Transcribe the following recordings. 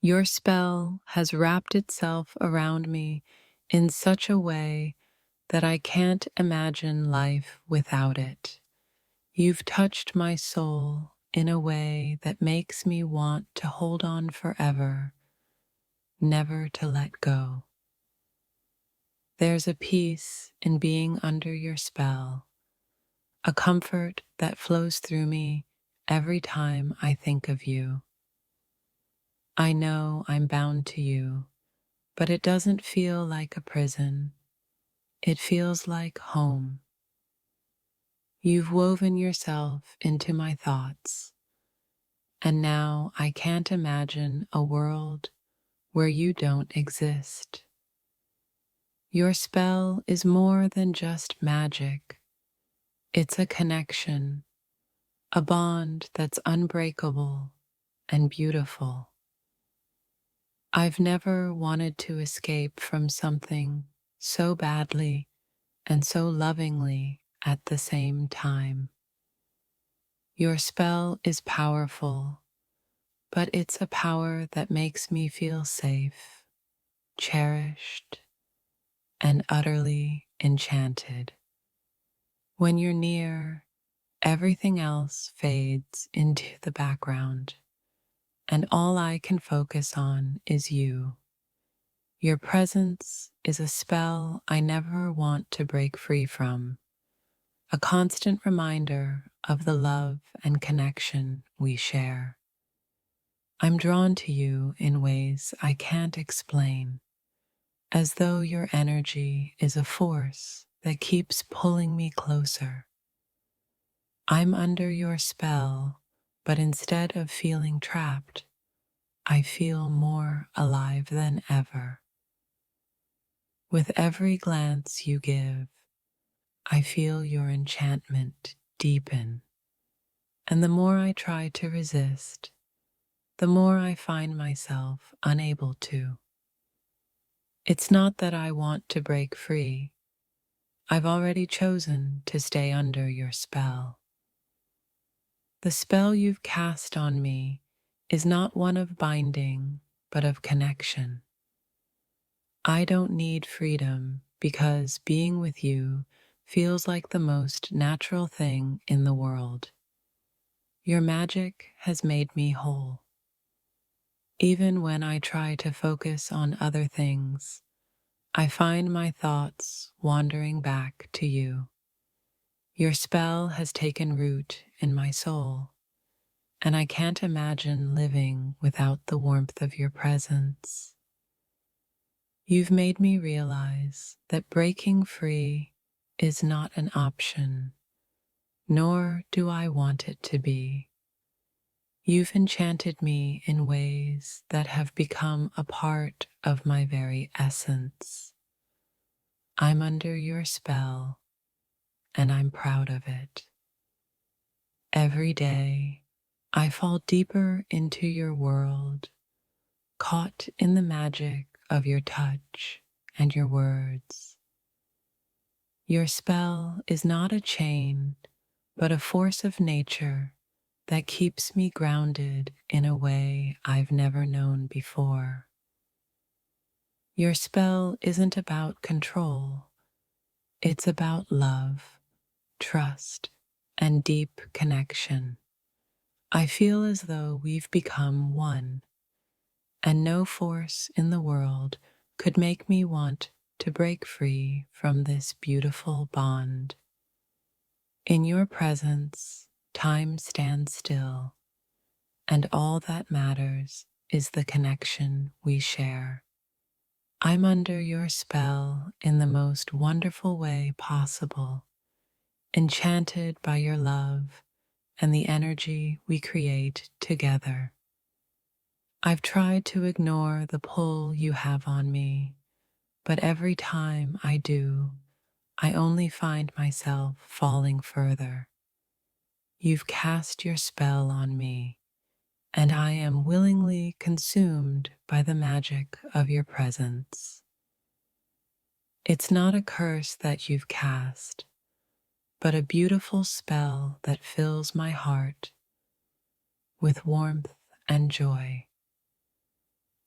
Your spell has wrapped itself around me in such a way that I can't imagine life without it. You've touched my soul in a way that makes me want to hold on forever, never to let go. There's a peace in being under your spell, a comfort that flows through me every time I think of you. I know I'm bound to you, but it doesn't feel like a prison. It feels like home. You've woven yourself into my thoughts, and now I can't imagine a world where you don't exist. Your spell is more than just magic. It's a connection, a bond that's unbreakable and beautiful. I've never wanted to escape from something so badly and so lovingly at the same time. Your spell is powerful, but it's a power that makes me feel safe, cherished, and utterly enchanted. When you're near, everything else fades into the background, and all I can focus on is you. Your presence is a spell I never want to break free from, a constant reminder of the love and connection we share. I'm drawn to you in ways I can't explain, as though your energy is a force that keeps pulling me closer. I'm under your spell, but instead of feeling trapped, I feel more alive than ever. With every glance you give, I feel your enchantment deepen, and the more I try to resist, the more I find myself unable to. It's not that I want to break free. I've already chosen to stay under your spell. The spell you've cast on me is not one of binding, but of connection. I don't need freedom because being with you feels like the most natural thing in the world. Your magic has made me whole. Even when I try to focus on other things, I find my thoughts wandering back to you. Your spell has taken root in my soul, and I can't imagine living without the warmth of your presence. You've made me realize that breaking free is not an option, nor do I want it to be. You've enchanted me in ways that have become a part of my very essence. I'm under your spell, and I'm proud of it. Every day, I fall deeper into your world, caught in the magic of your touch and your words. Your spell is not a chain, but a force of nature that keeps me grounded in a way I've never known before. Your spell isn't about control, it's about love, trust, and deep connection. I feel as though we've become one, and no force in the world could make me want to break free from this beautiful bond. In your presence, time stands still, and all that matters is the connection we share. I'm under your spell in the most wonderful way possible, enchanted by your love and the energy we create together. I've tried to ignore the pull you have on me, but every time I do, I only find myself falling further. You've cast your spell on me, and I am willingly consumed by the magic of your presence. It's not a curse that you've cast, but a beautiful spell that fills my heart with warmth and joy.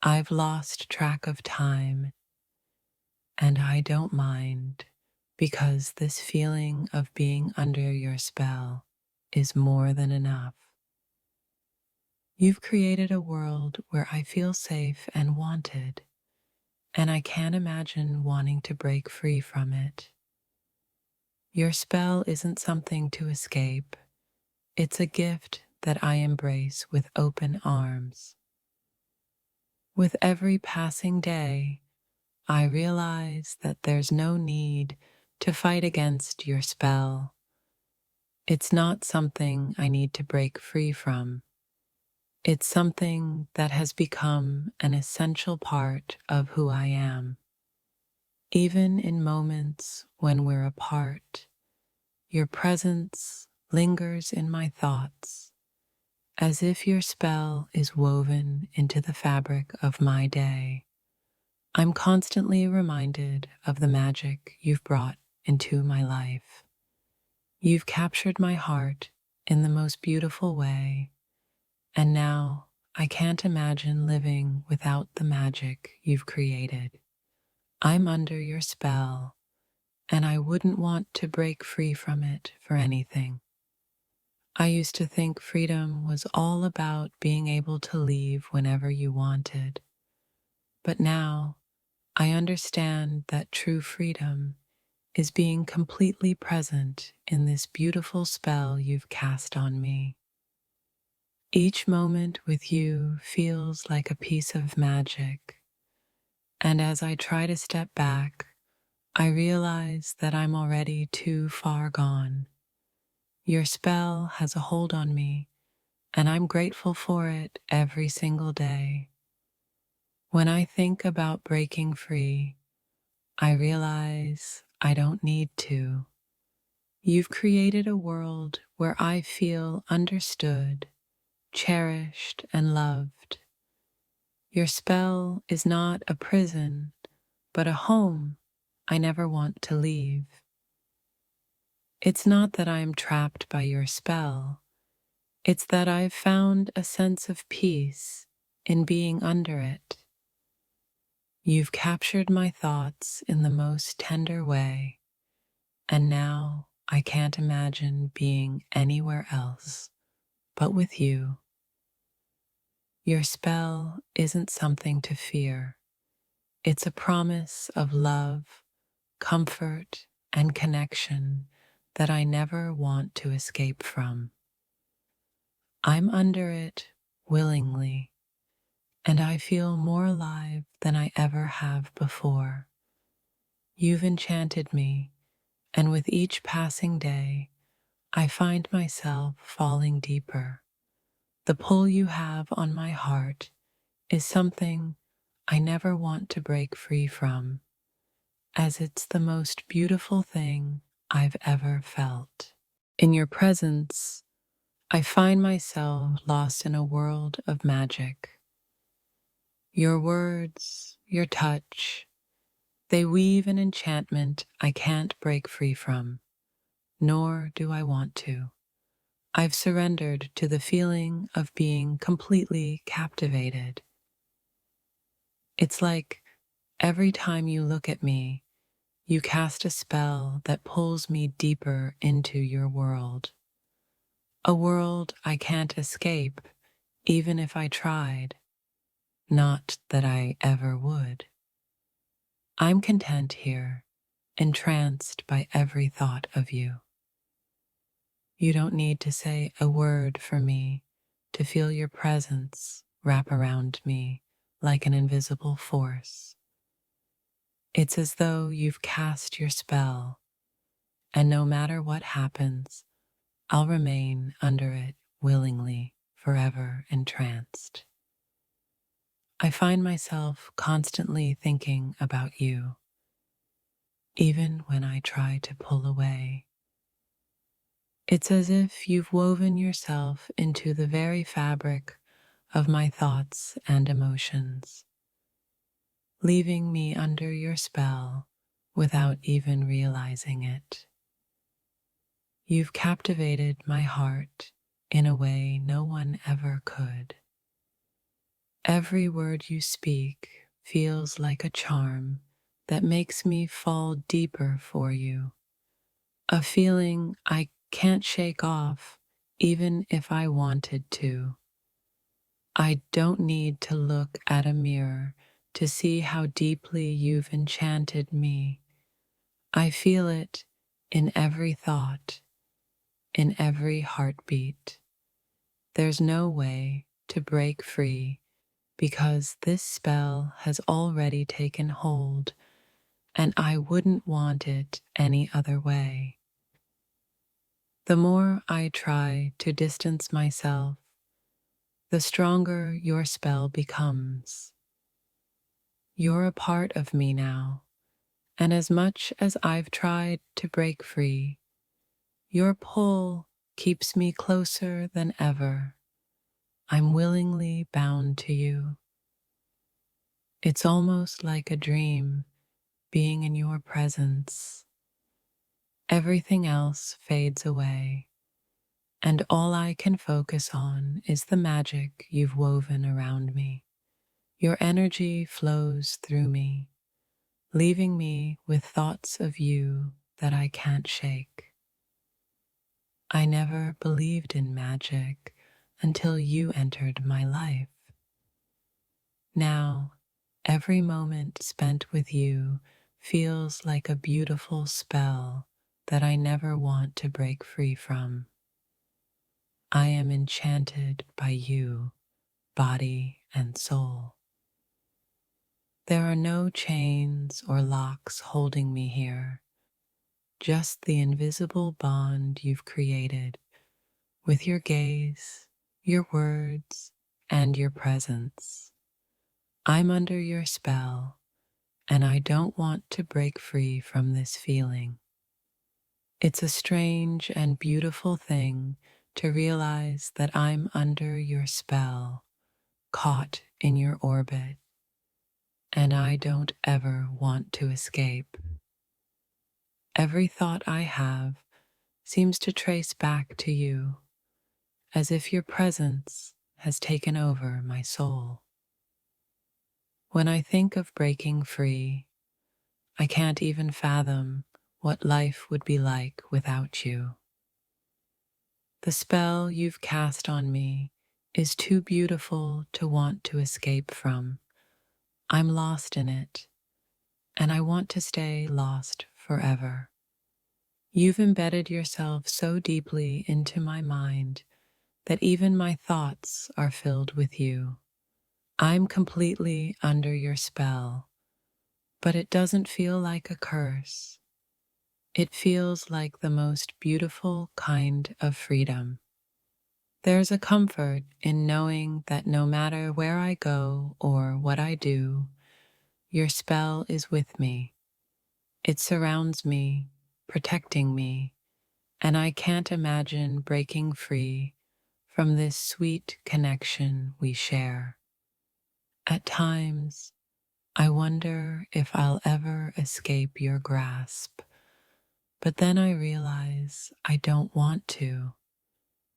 I've lost track of time, and I don't mind because this feeling of being under your spell is more than enough. You've created a world where I feel safe and wanted, and I can't imagine wanting to break free from it. Your spell isn't something to escape, it's a gift that I embrace with open arms. With every passing day, I realize that there's no need to fight against your spell. It's not something I need to break free from. It's something that has become an essential part of who I am. Even in moments when we're apart, your presence lingers in my thoughts, as if your spell is woven into the fabric of my day. I'm constantly reminded of the magic you've brought into my life. You've captured my heart in the most beautiful way, and now I can't imagine living without the magic you've created. I'm under your spell, and I wouldn't want to break free from it for anything. I used to think freedom was all about being able to leave whenever you wanted, but now I understand that true freedom is being completely present in this beautiful spell you've cast on me. Each moment with you feels like a piece of magic, and as I try to step back, I realize that I'm already too far gone. Your spell has a hold on me, and I'm grateful for it every single day. When I think about breaking free, I realize I don't need to. You've created a world where I feel understood, cherished, and loved. Your spell is not a prison, but a home I never want to leave. It's not that I am trapped by your spell, it's that I've found a sense of peace in being under it. You've captured my thoughts in the most tender way, and now I can't imagine being anywhere else but with you. Your spell isn't something to fear. It's a promise of love, comfort, and connection that I never want to escape from. I'm under it willingly, and I feel more alive than I ever have before. You've enchanted me, and with each passing day, I find myself falling deeper. The pull you have on my heart is something I never want to break free from, as it's the most beautiful thing I've ever felt. In your presence, I find myself lost in a world of magic. Your words, your touch, they weave an enchantment I can't break free from, nor do I want to. I've surrendered to the feeling of being completely captivated. It's like every time you look at me, you cast a spell that pulls me deeper into your world. A world I can't escape, even if I tried. Not that I ever would. I'm content here, entranced by every thought of you. You don't need to say a word for me to feel your presence wrap around me like an invisible force. It's as though you've cast your spell, and no matter what happens, I'll remain under it willingly, forever entranced. I find myself constantly thinking about you, even when I try to pull away. It's as if you've woven yourself into the very fabric of my thoughts and emotions, leaving me under your spell without even realizing it. You've captivated my heart in a way no one ever could. Every word you speak feels like a charm that makes me fall deeper for you, a feeling I can't shake off even if I wanted to. I don't need to look at a mirror to see how deeply you've enchanted me. I feel it in every thought, in every heartbeat. There's no way to break free because this spell has already taken hold, and I wouldn't want it any other way. The more I try to distance myself, the stronger your spell becomes. You're a part of me now, and as much as I've tried to break free, your pull keeps me closer than ever. I'm willingly bound to you. It's almost like a dream being in your presence. Everything else fades away, and all I can focus on is the magic you've woven around me. Your energy flows through me, leaving me with thoughts of you that I can't shake. I never believed in magic until you entered my life. Now, every moment spent with you feels like a beautiful spell that I never want to break free from. I am enchanted by you, body and soul. There are no chains or locks holding me here, just the invisible bond you've created with your gaze, your words, and your presence. I'm under your spell, and I don't want to break free from this feeling. It's a strange and beautiful thing to realize that I'm under your spell, caught in your orbit, and I don't ever want to escape. Every thought I have seems to trace back to you, as if your presence has taken over my soul. When I think of breaking free, I can't even fathom what life would be like without you. The spell you've cast on me is too beautiful to want to escape from. I'm lost in it, and I want to stay lost forever. You've embedded yourself so deeply into my mind that even my thoughts are filled with you. I'm completely under your spell, but it doesn't feel like a curse. It feels like the most beautiful kind of freedom. There's a comfort in knowing that no matter where I go or what I do, your spell is with me. It surrounds me, protecting me, and I can't imagine breaking free from this sweet connection we share. At times, I wonder if I'll ever escape your grasp, but then I realize I don't want to.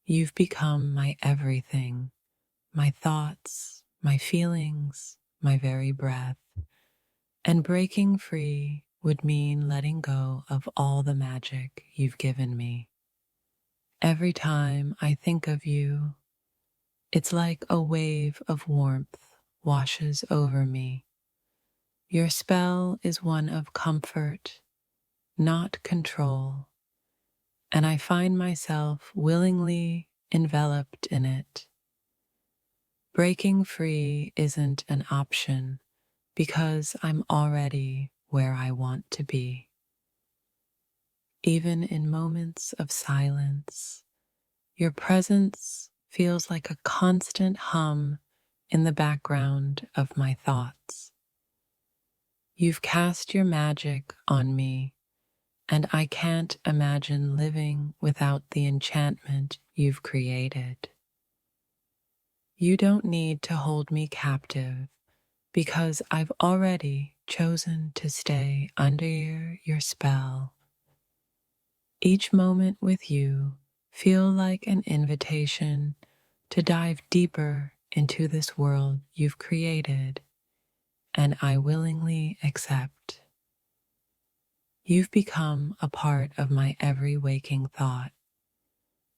You've become my everything, my thoughts, my feelings, my very breath. And breaking free would mean letting go of all the magic you've given me. Every time I think of you, it's like a wave of warmth washes over me. Your spell is one of comfort, not control, and I find myself willingly enveloped in it. Breaking free isn't an option because I'm already where I want to be. Even in moments of silence, your presence feels like a constant hum in the background of my thoughts. You've cast your magic on me, and I can't imagine living without the enchantment you've created. You don't need to hold me captive because I've already chosen to stay under your spell. Each moment with you feel like an invitation to dive deeper into this world you've created, and I willingly accept. You've become a part of my every waking thought.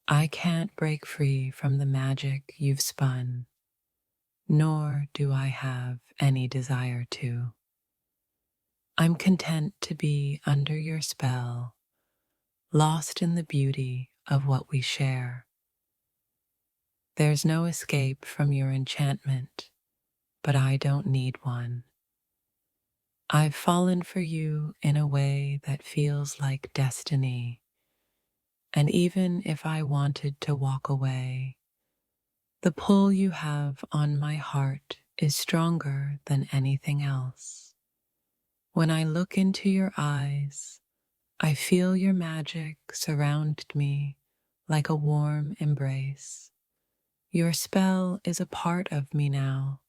I can't break free from the magic you've spun, nor do I have any desire to. I'm content to be under your spell, lost in the beauty of what we share. There's no escape from your enchantment, but I don't need one. I've fallen for you in a way that feels like destiny, and even if I wanted to walk away, the pull you have on my heart is stronger than anything else. When I look into your eyes, I feel your magic surround me like a warm embrace. Your spell is a part of me now,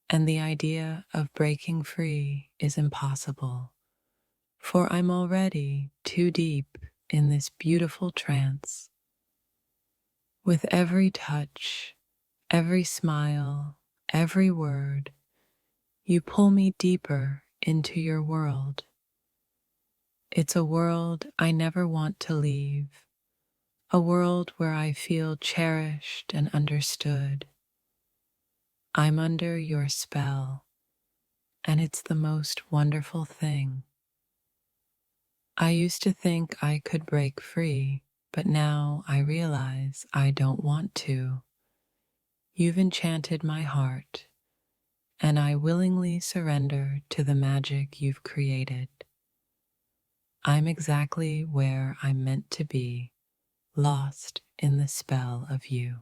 and the idea of breaking free is impossible, for I'm already too deep in this beautiful trance. With every touch, every smile, every word, you pull me deeper into your world. It's a world I never want to leave, a world where I feel cherished and understood. I'm under your spell, and it's the most wonderful thing. I used to think I could break free, but now I realize I don't want to. You've enchanted my heart, and I willingly surrender to the magic you've created. I'm exactly where I'm meant to be, lost in the spell of you.